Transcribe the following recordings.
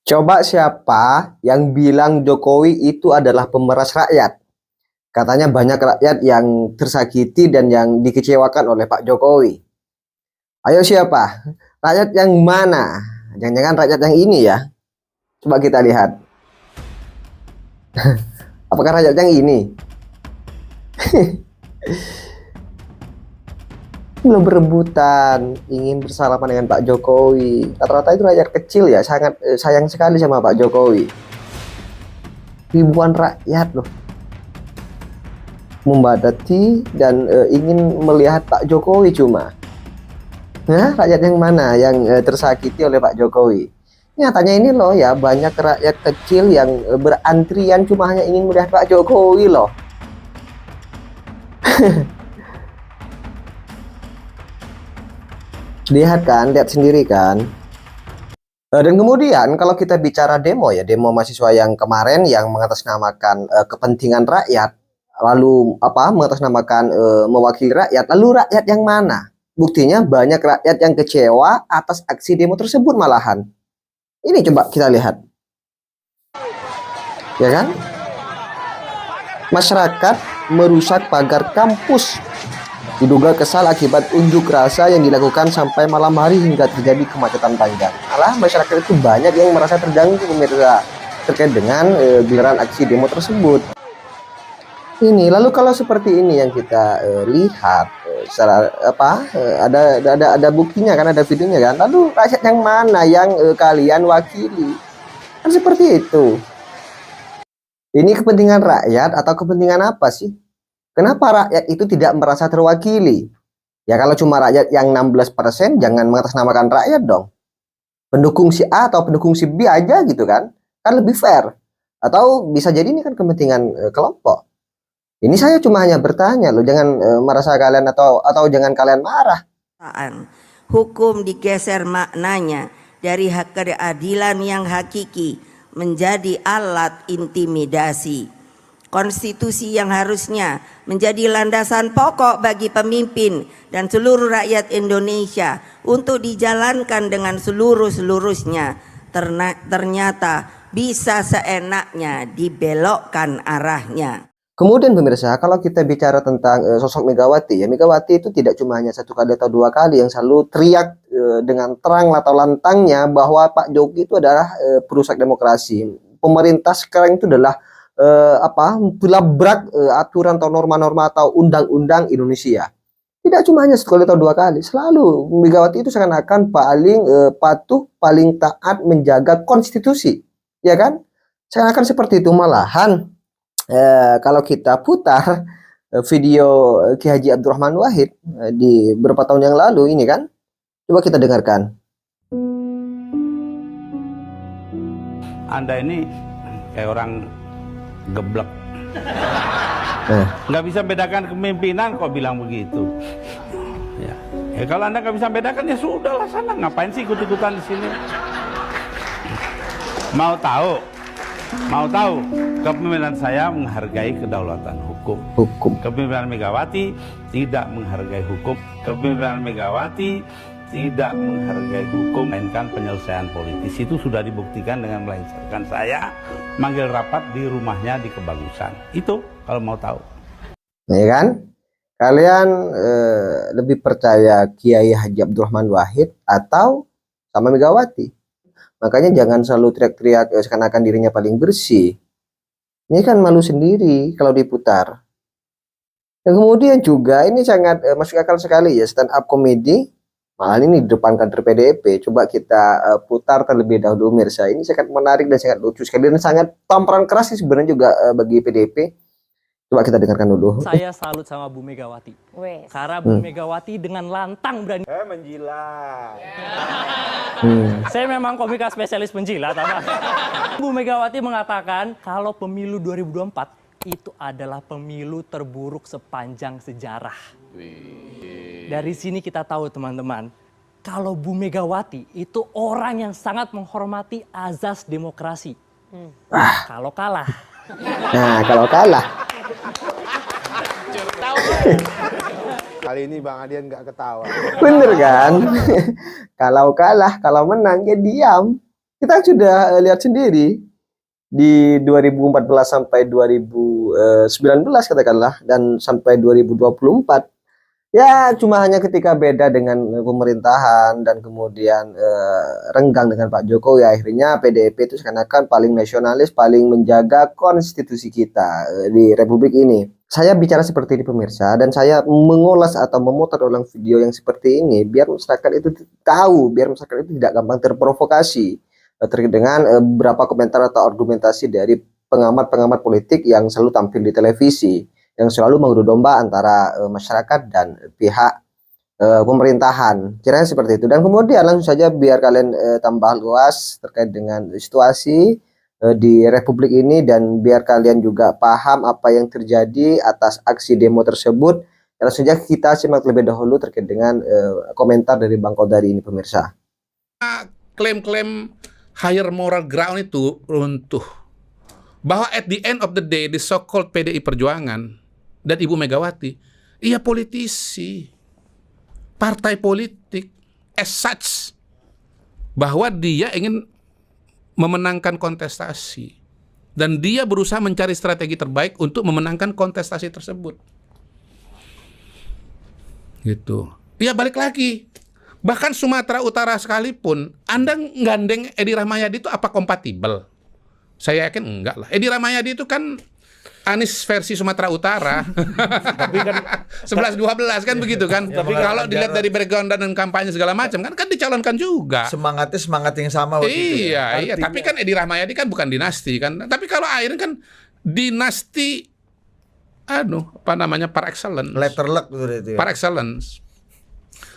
Coba siapa yang bilang Jokowi itu adalah pemeras rakyat? Katanya banyak rakyat yang tersakiti dan yang dikecewakan oleh Pak Jokowi. Ayo siapa? Rakyat yang mana? Jangan-jangan rakyat yang ini ya? Coba kita lihat. Apakah rakyat yang ini? Belum berebutan ingin bersalaman dengan Pak Jokowi. Rata-rata itu rakyat kecil ya, sangat sayang sekali sama Pak Jokowi. Ribuan rakyat loh membadati dan ingin melihat Pak Jokowi cuma. Nah, rakyat yang mana yang tersakiti oleh Pak Jokowi? Nyatanya ini loh ya, banyak rakyat kecil yang berantrian cuma hanya ingin melihat Pak Jokowi loh. Lihat kan, lihat sendiri kan. Dan kemudian kalau kita bicara demo ya, demo mahasiswa yang kemarin yang mengatasnamakan kepentingan rakyat, lalu apa mengatasnamakan mewakili rakyat, lalu rakyat yang mana? Buktinya banyak rakyat yang kecewa atas aksi demo tersebut malahan. Ini coba kita lihat. Ya kan? Masyarakat merusak pagar kampus. Diduga kesal akibat unjuk rasa yang dilakukan sampai malam hari hingga terjadi kemacetan panjang. Alah, masyarakat itu banyak yang merasa terganggu pemirsa terkait dengan gelaran aksi demo tersebut. Ini lalu kalau seperti ini yang kita lihat secara apa ada buktinya kan, ada videonya kan. Lalu rakyat yang mana yang kalian wakili? Kan seperti itu. Ini kepentingan rakyat atau kepentingan apa sih? Kenapa rakyat itu tidak merasa terwakili? Ya kalau cuma rakyat yang 16%, jangan mengatasnamakan rakyat dong. Pendukung si A atau pendukung si B aja gitu kan. Kan lebih fair. Atau bisa jadi ini kan kepentingan kelompok. Ini saya cuma hanya bertanya loh, jangan merasa kalian atau jangan kalian marah. Hukum digeser maknanya dari hak keadilan yang hakiki menjadi alat intimidasi. Konstitusi yang harusnya menjadi landasan pokok bagi pemimpin dan seluruh rakyat Indonesia untuk dijalankan dengan seluruh-seluruhnya ternyata bisa seenaknya dibelokkan arahnya. Kemudian pemirsa, kalau kita bicara tentang sosok Megawati, ya Megawati itu tidak cuma hanya satu kali atau dua kali yang selalu teriak dengan terang atau lantangnya bahwa Pak Jokowi itu adalah perusak demokrasi. Pemerintah sekarang itu adalah pelabrak aturan atau norma-norma atau undang-undang Indonesia. Tidak cuma hanya satu kali atau dua kali, selalu Megawati itu seakan-akan paling patuh, paling taat menjaga konstitusi, ya kan? Seakan-akan seperti itu. Malahan kalau kita putar video Ki Haji Abdurrahman Wahid di beberapa tahun yang lalu ini kan, coba kita dengarkan. Anda ini kayak orang geblek, nggak bisa bedakan kepemimpinan kok bilang begitu. Ya, kalau Anda nggak bisa bedakan ya sudahlah sana, ngapain sih ikut-ikutan di sini? Mau tahu kepemimpinan saya menghargai kedaulatan hukum. Kepemimpinan Megawati tidak menghargai hukum. Kepemimpinan Megawati tidak menghargai hukum, melainkan penyelesaian politis. Itu sudah dibuktikan dengan melancarkan saya manggil rapat di rumahnya di Kebagusan. Itu kalau mau tahu. Nah, ya kan? Kalian lebih percaya Kiai Haji Abdurrahman Wahid atau sama Megawati? Makanya jangan selalu teriak-teriak seakan-akan dirinya paling bersih. Ini kan malu sendiri kalau diputar. Dan kemudian juga ini sangat masuk akal sekali ya, stand up comedy. Malah ini di depan kantor PDIP. Coba kita putar terlebih dahulu mirsa. Ini sangat menarik dan sangat lucu sekali dan sangat tamparan keras sih sebenarnya juga bagi PDIP. Coba kita dengarkan dulu. Saya salut sama Bu Megawati. Karena Bu Megawati dengan lantang berani menjilat. Saya memang komika spesialis menjilat. Bu Megawati mengatakan kalau pemilu 2024 itu adalah pemilu terburuk sepanjang sejarah. Dari sini kita tahu teman-teman, kalau Bu Megawati itu orang yang sangat menghormati azas demokrasi. Kalau kalah. Nah, kalau kalah. Kali ini Bang Adian nggak ketawa. Bener kan? Kalau kalah, kalau menang ya diam. Kita sudah lihat sendiri di 2014 sampai 2019 katakanlah, dan sampai 2024 ya cuma hanya ketika beda dengan pemerintahan dan kemudian renggang dengan Pak Jokowi, akhirnya PDIP itu seakan-akan paling nasionalis, paling menjaga konstitusi kita di Republik ini. Saya bicara seperti ini pemirsa, dan saya mengulas atau memutar ulang video yang seperti ini biar masyarakat itu tahu, biar masyarakat itu tidak gampang terprovokasi terkait dengan beberapa komentar atau argumentasi dari pengamat-pengamat politik yang selalu tampil di televisi, yang selalu mengadu domba antara masyarakat dan pihak pemerintahan. Kiranya seperti itu. Dan kemudian langsung saja biar kalian tambah luas terkait dengan situasi di Republik ini, dan biar kalian juga paham apa yang terjadi atas aksi demo tersebut. Langsung saja kita simak terlebih dahulu terkait dengan komentar dari Bang Kodari ini pemirsa. Klaim-klaim higher moral ground itu runtuh. Bahwa at the end of the day, the so-called PDI Perjuangan dan Ibu Megawati, ia politisi, partai politik, as such, bahwa dia ingin memenangkan kontestasi, dan dia berusaha mencari strategi terbaik untuk memenangkan kontestasi tersebut. Gitu. Ya balik lagi, bahkan Sumatera Utara sekalipun, Anda gandeng Edi Rahmayadi itu apa kompatibel? Saya yakin enggak lah. Edi Rahmayadi itu kan Anies versi Sumatera Utara. Tapi kan 11-12 kan begitu kan. Tapi kalau dilihat dari background dan kampanye segala macam kan dicalonkan juga. Semangatnya semangat yang sama waktu itu. Iya, iya. Tapi kan Edi Rahmayadi kan bukan dinasti kan. Tapi kalau Airin kan dinasti par excellence. Letter luck gitu ya. Par excellence.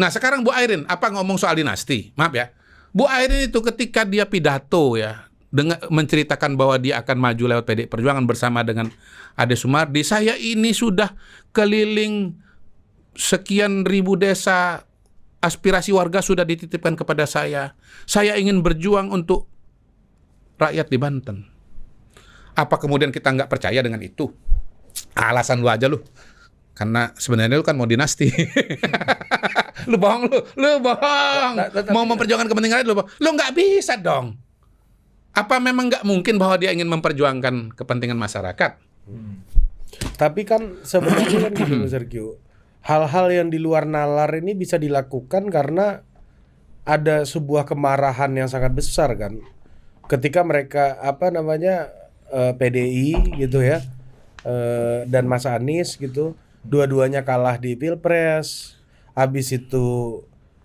Nah, sekarang Bu Airin apa ngomong soal dinasti? Maaf ya. Bu Airin itu ketika dia pidato ya, dengan menceritakan bahwa dia akan maju lewat PDI Perjuangan bersama dengan Ade Sumardi, saya ini sudah keliling sekian ribu desa, aspirasi warga sudah dititipkan kepada saya ingin berjuang untuk rakyat di Banten. Apa kemudian kita nggak percaya dengan itu? Alasan lu aja lu, karena sebenarnya lu kan mau dinasti. Lu bohong, lu bohong, mau memperjuangkan kepentingan rakyat, lu nggak bisa dong. Apa memang nggak mungkin bahwa dia ingin memperjuangkan kepentingan masyarakat? Tapi kan sebenarnya kan gitu Mas Sergio, hal-hal yang di luar nalar ini bisa dilakukan karena ada sebuah kemarahan yang sangat besar kan, ketika mereka PDI gitu ya, dan Mas Anies gitu, dua-duanya kalah di Pilpres, habis itu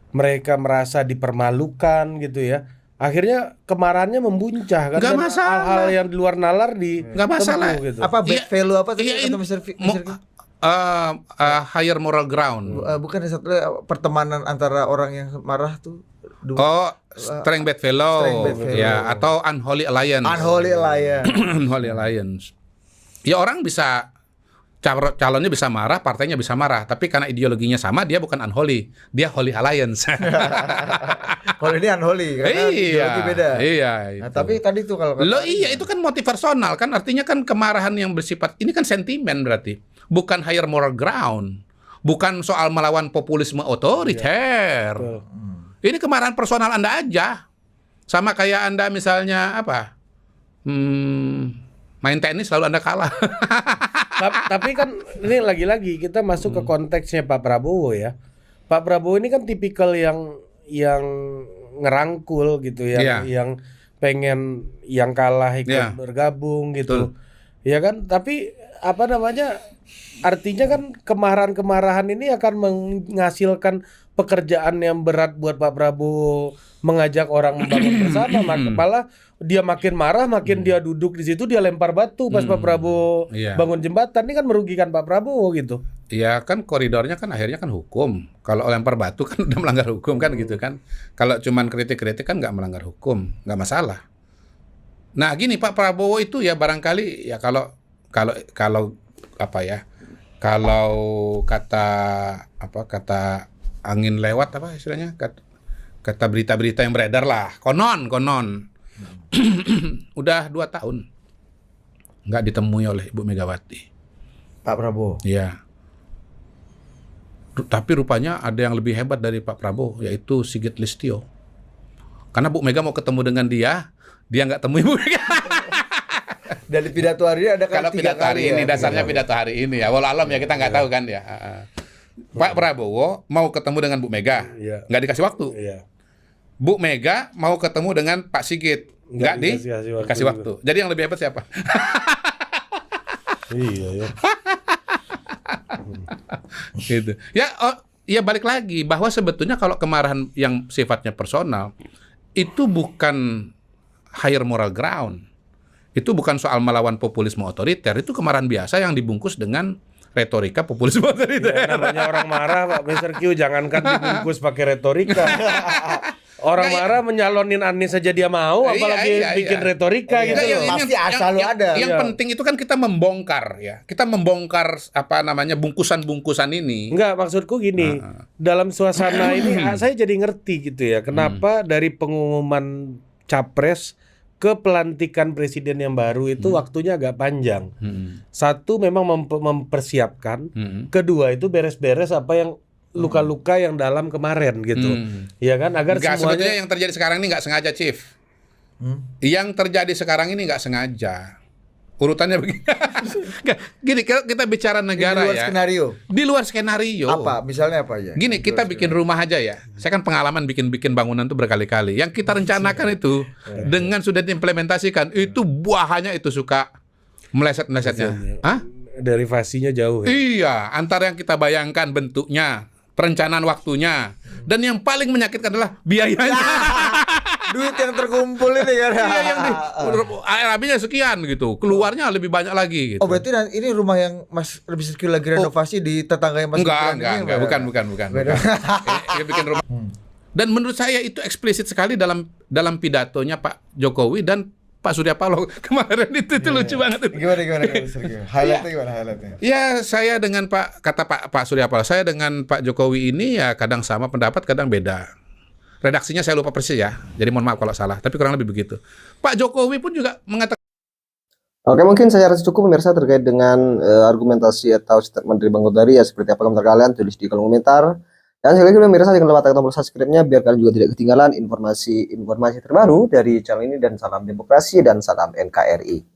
mereka merasa dipermalukan gitu ya. Akhirnya kemarahannya membuncah kan. Gak masalah. Hal-hal yang di luar nalar gak masalah gitu. Apa bad value apa tadi iya, kata Mr. higher moral ground. Bukan satu pertemanan antara orang yang marah tuh. Strength bad fellow. Ya, atau unholy alliance. Unholy alliance. Unholy alliance. Ya orang bisa, calonnya bisa marah, partainya bisa marah, tapi karena ideologinya sama, dia bukan unholy, dia holy alliance. Kalau ini unholy karena ideologi beda. Iya. Nah, tapi tadi tuh kalau iya itu kan motif personal kan, artinya kan kemarahan yang bersifat ini kan sentimen berarti, bukan higher moral ground, bukan soal melawan populisme otoriter. Ini kemarahan personal Anda aja, sama kayak Anda misalnya main tenis lalu Anda kalah. Tapi kan ini lagi-lagi kita masuk ke konteksnya Pak Prabowo ya. Pak Prabowo ini kan tipikal yang ngerangkul gitu ya, yang pengen yang kalah ikut bergabung gitu. Betul. Ya kan? Tapi artinya kan kemarahan-kemarahan ini akan menghasilkan pekerjaan yang berat buat Pak Prabowo, mengajak orang membangun bersama. Malah dia makin marah, makin dia duduk di situ, dia lempar batu pas Pak Prabowo bangun jembatan. Ini kan merugikan Pak Prabowo gitu. Iya kan, koridornya kan akhirnya kan hukum. Kalau lempar batu kan udah melanggar hukum kan gitu kan. Kalau cuman kritik-kritik kan nggak melanggar hukum, nggak masalah. Nah gini, Pak Prabowo itu ya barangkali ya kalau kata angin lewat istilahnya, kata berita-berita yang beredar lah, konon udah 2 tahun nggak ditemui oleh Ibu Megawati, Pak Prabowo. Iya. Tapi rupanya ada yang lebih hebat dari Pak Prabowo, yaitu Sigit Listio. Karena Bu Mega mau ketemu dengan dia nggak temui Bu Mega. Dari pidato hari ini ada kan Kalau 3 pidato hari kali ini, ya, dasarnya 3 kali. pidato hari ini ya. Walau alam ya kita nggak tahu kan ya. Pak Prabowo mau ketemu dengan Bu Mega, Iya. nggak dikasih waktu. Iya. Bu Mega mau ketemu dengan Pak Sigit, nggak dikasih waktu. Jadi yang lebih hebat siapa? Iya ya. Gitu. Ya, ya balik lagi bahwa sebetulnya kalau kemarahan yang sifatnya personal itu bukan higher moral ground. Itu bukan soal melawan populisme otoriter, itu kemarahan biasa yang dibungkus dengan retorika populisme otoriter. Ya, namanya orang marah Pak Mr. Q, jangankan dibungkus pakai retorika. Orang marah menyalonin Anies saja dia mau, apalagi bikin retorika gitu loh. Pasti selalu ada. Yang Iya. penting itu kan kita membongkar ya. Kita membongkar apa namanya bungkusan-bungkusan ini. Enggak, maksudku gini, dalam suasana ini saya jadi ngerti gitu ya, kenapa dari pengumuman capres ke pelantikan presiden yang baru itu waktunya agak panjang. Satu memang mempersiapkan, kedua itu beres-beres apa yang luka-luka yang dalam kemarin gitu. Ya kan, agar Enggak, semuanya sebetulnya yang terjadi sekarang ini nggak sengaja, Chief. Yang terjadi sekarang ini nggak sengaja. Urutannya begini. Nggak, gini, kalau kita bicara negara Di luar ya. skenario. Di luar skenario. Apa? Misalnya apa ya? Gini, kita bikin rumah aja ya. Saya kan pengalaman bikin bangunan tuh berkali-kali. Yang kita rencanakan itu dengan sudah diimplementasikan itu buahnya itu suka meleset-melesetnya. Hah? derivasinya jauh ya. Iya, antara yang kita bayangkan bentuknya, perencanaan waktunya, dan yang paling menyakitkan adalah biayanya. Duit yang terkumpul ini kan. Iya, yang di ARB-nya sekian gitu, keluarnya lebih banyak lagi gitu. Oh, berarti ini rumah yang Mas Rizky lagi renovasi di tetangganya Mas Gibran ini, Enggak, bukan. Ini bikin rumah. Dan menurut saya itu eksplisit sekali dalam pidatonya Pak Jokowi dan Pak Surya Paloh kemarin itu lucu banget. Gimana Mas Rizky? Highlightnya gimana highlightnya? Ya, saya dengan kata Pak Surya Paloh, saya dengan Pak Jokowi ini ya kadang sama pendapat, kadang beda. Redaksinya saya lupa persis ya, jadi mohon maaf kalau salah, tapi kurang lebih begitu. Pak Jokowi pun juga mengatakan. Oke, mungkin saya rasa cukup pemirsa terkait dengan argumentasi atau statement dari Bang Godari ya. Seperti apa komentar kalian, tulis di kolom komentar. Dan sekali lagi pemirsa, jangan lupa tekan tombol subscribe-nya biar kalian juga tidak ketinggalan informasi terbaru dari channel ini. Dan salam demokrasi dan salam NKRI.